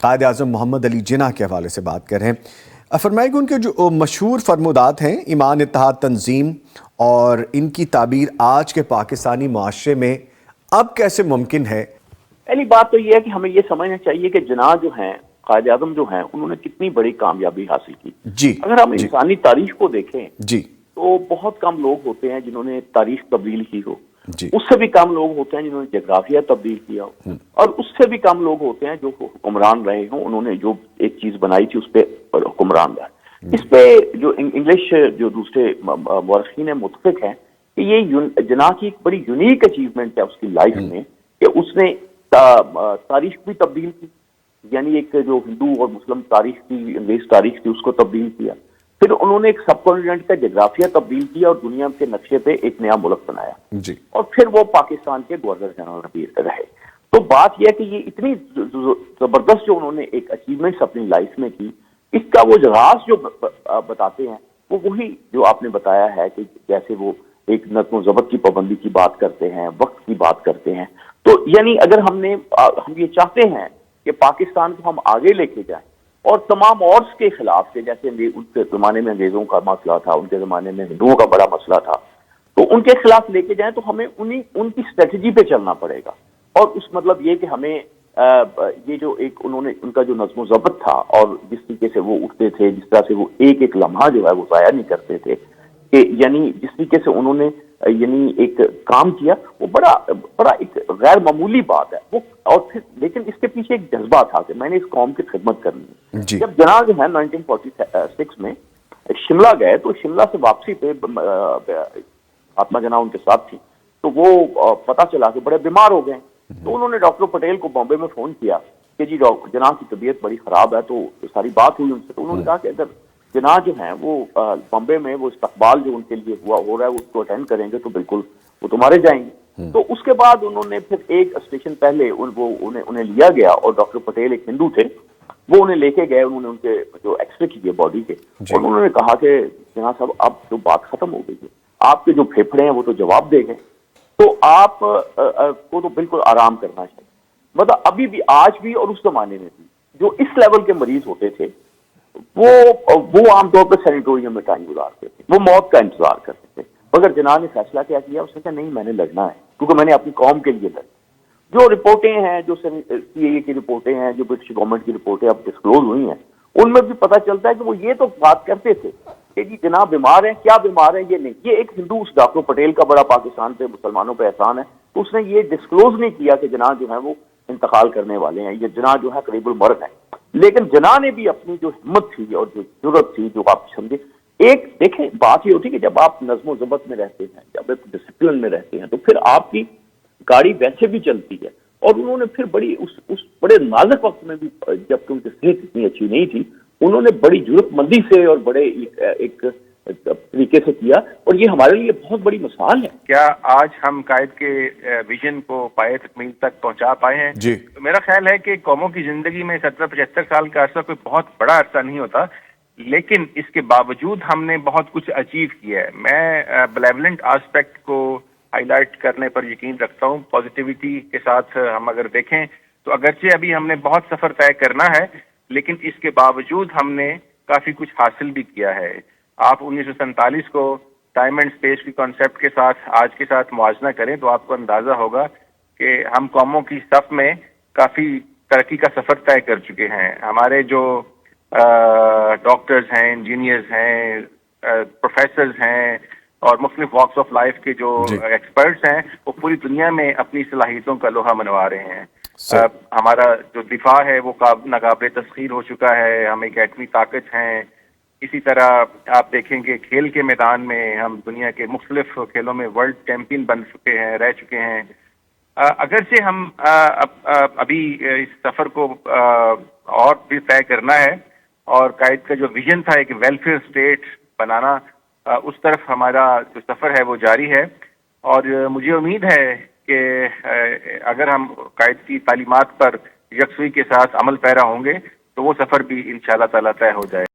قائد اعظم محمد علی جناح کے حوالے سے بات کر رہے ہیں۔ فرمائے کہ ان کے جو مشہور فرمودات ہیں ایمان، اتحاد، تنظیم، اور ان کی تعبیر آج کے پاکستانی معاشرے میں اب کیسے ممکن ہے؟ پہلی بات تو یہ ہے کہ ہمیں یہ سمجھنا چاہیے کہ جناح جو ہیں، قائد اعظم جو ہیں، انہوں نے کتنی بڑی کامیابی حاصل کی۔ جی اگر ہم انسانی تاریخ کو دیکھیں جی تو بہت کم لوگ ہوتے ہیں جنہوں نے تاریخ تبدیل کی ہو، جی اس سے بھی کم لوگ ہوتے ہیں جنہوں نے جغرافیہ تبدیل کیا ہو، اور اس سے بھی کم لوگ ہوتے ہیں جو حکمران رہے ہوں، انہوں نے جو ایک چیز بنائی تھی اس پہ حکمران رہا۔ اس پہ جو انگلش جو دوسرے مورخین متفق ہیں کہ یہ جناح کی ایک بڑی یونیک اچیومنٹ ہے اس کی لائف میں کہ اس نے تاریخ بھی تبدیل کی، یعنی ایک جو ہندو اور مسلم تاریخ تھی، انگریز تاریخ تھی، اس کو تبدیل کیا۔ پھر انہوں نے ایک سب کانٹیننٹ کا جغرافیہ تبدیل کیا اور دنیا کے نقشے پہ ایک نیا ملک بنایا، جی اور پھر وہ پاکستان کے گورنر جنرل بھی رہے۔ تو بات یہ ہے کہ یہ اتنی زبردست جو انہوں نے ایک اچیومنٹس اپنی لائف میں کی، اس کا وہ راز جو بتاتے ہیں وہ وہی جو آپ نے بتایا ہے کہ جیسے وہ ایک نظم و ضبط کی پابندی کی بات کرتے ہیں، وقت کی بات کرتے ہیں۔ تو یعنی اگر ہم یہ چاہتے ہیں کہ پاکستان کو ہم آگے لے کے جائیں اور تمام اور کے خلاف سے، جیسے ان کے زمانے میں انگریزوں کا مسئلہ تھا، ان کے زمانے میں ہندوؤں کا بڑا مسئلہ تھا، تو ان کے خلاف لے کے جائیں تو ہمیں ان کی اسٹریٹجی پہ چلنا پڑے گا۔ اور اس مطلب یہ کہ ہمیں یہ جو ایک انہوں نے ان کا جو نظم و ضبط تھا اور جس طریقے سے وہ اٹھتے تھے، جس طرح سے وہ ایک ایک لمحہ جو ہے وہ ضائع نہیں کرتے تھے، کہ یعنی جس طریقے سے انہوں نے یعنی ایک کام کیا، وہ بڑا ایک غیر معمولی بات ہے وہ۔ اور پھر لیکن اس کے پیچھے ایک جذبہ تھا کہ میں نے اس قوم کی خدمت کرنی ہے۔ جی جب جناح جو ہے 1946 میں شملہ گئے تو شملہ سے واپسی پہ فاطمہ جناح ان کے ساتھ تھی، تو وہ پتہ چلا کہ بڑے بیمار ہو گئے، تو انہوں نے ڈاکٹر پٹیل کو بامبے میں فون کیا کہ جی جناح کی طبیعت بڑی خراب ہے۔ تو ساری بات ہوئی ان سے، تو انہوں نے کہا کہ اگر جناح جو ہیں وہ بامبے میں وہ استقبال جو ان کے لیے ہو رہا ہے اس کو اٹینڈ کریں گے تو بالکل وہ تمہارے جائیں گے۔ تو اس کے بعد انہوں نے پھر ایک اسٹیشن پہلے انہیں لیا گیا، اور ڈاکٹر پٹیل ایک ہندو تھے، وہ انہیں لے کے گئے، انہوں نے ان کے جو ایکس رے کیے باڈی کے، اور انہوں نے کہا کہ جناح صاحب اب تو بات ختم ہو گئی ہے، آپ کے جو پھیپھڑے ہیں وہ تو جواب دے گئے، تو آپ کو تو بالکل آرام کرنا چاہیے۔ مطلب ابھی بھی، آج بھی اور اس زمانے میں بھی جو اس لیول کے مریض ہوتے تھے وہ عام طور پر سینیٹوریم میں ٹائم گزارتے تھے، وہ موت کا انتظار کرتے تھے، مگر جناح نے فیصلہ کیا کیا، اس نے کہا نہیں، میں نے لڑنا ہے، کیونکہ میں نے اپنی قوم کے لیے لڑنا۔ جو رپورٹیں ہیں، جو CIA کی رپورٹیں ہیں، جو برٹش گورنمنٹ کی رپورٹیں اب ڈسکلوز ہوئی ہیں، ان میں بھی پتہ چلتا ہے کہ وہ یہ تو بات کرتے تھے کہ جی جناح بیمار ہیں، کیا بیمار ہیں یہ نہیں، یہ ایک ہندو اس ڈاکٹر پٹیل کا بڑا پاکستان پہ مسلمانوں پہ احسان ہے، تو اس نے یہ ڈسکلوز نہیں کیا کہ جناح جو ہے وہ انتقال کرنے والے ہیں، یہ جناح جو ہے قریب المرگ ہے۔ لیکن جناح نے بھی اپنی جو ہمت تھی اور جو جرأت تھی، جو آپ سمجھے، ایک دیکھیں بات یہ ہوتی ہے کہ جب آپ نظم و ضبط میں رہتے ہیں، جب ایک ڈسپلن میں رہتے ہیں، تو پھر آپ کی گاڑی ویسے بھی چلتی ہے۔ اور انہوں نے پھر بڑی اس بڑے نازک وقت میں بھی، جبکہ ان کی صحت اتنی اچھی نہیں تھی، انہوں نے بڑی جرأت مندی سے اور بڑے ایک طریقے سے کیا، اور یہ ہمارے لیے بہت بڑی مثال ہے۔ کیا آج ہم قائد کے ویژن کو پائے تکمیل تک پہنچا پائے ہیں؟ جی تو میرا خیال ہے کہ قوموں کی زندگی میں 70-75 سال کا عرصہ کوئی بہت بڑا عرصہ نہیں ہوتا، لیکن اس کے باوجود ہم نے بہت کچھ اچیو کیا ہے۔ میں بیلیولنٹ آسپیکٹ کو ہائی لائٹ کرنے پر یقین رکھتا ہوں۔ پازیٹیوٹی کے ساتھ ہم اگر دیکھیں تو اگرچہ ابھی ہم نے بہت سفر طے کرنا ہے، لیکن اس کے باوجود ہم نے کافی کچھ حاصل بھی کیا ہے۔ آپ 1947 کو ٹائم اینڈ اسپیس کی کانسیپٹ کے ساتھ آج کے ساتھ موازنہ کریں تو آپ کو اندازہ ہوگا کہ ہم قوموں کی صف میں کافی ترقی کا سفر طے کر چکے ہیں۔ ہمارے جو ڈاکٹرز ہیں، انجینئرز ہیں، پروفیسرز ہیں، اور مختلف واکس آف لائف کے جو ایکسپرٹس ہیں، وہ پوری دنیا میں اپنی صلاحیتوں کا لوہا منوا رہے ہیں۔ ہمارا جو دفاع ہے وہ ناقابل تسخیر ہو چکا ہے، ہم ایک ایٹمی طاقت ہیں۔ اسی طرح آپ دیکھیں کہ کھیل کے میدان میں ہم دنیا کے مختلف کھیلوں میں ورلڈ چیمپئن بن چکے ہیں، رہ چکے ہیں۔ اگرچہ ہم ابھی اس سفر کو اور بھی طے کرنا ہے، اور قائد کا جو ویژن تھا ایک ویلفیئر اسٹیٹ بنانا، اس طرف ہمارا جو سفر ہے وہ جاری ہے، اور مجھے امید ہے کہ اگر ہم قائد کی تعلیمات پر یکسوئی کے ساتھ عمل پیرا ہوں گے تو وہ سفر بھی انشاءاللہ تعالیٰ طے ہو جائے۔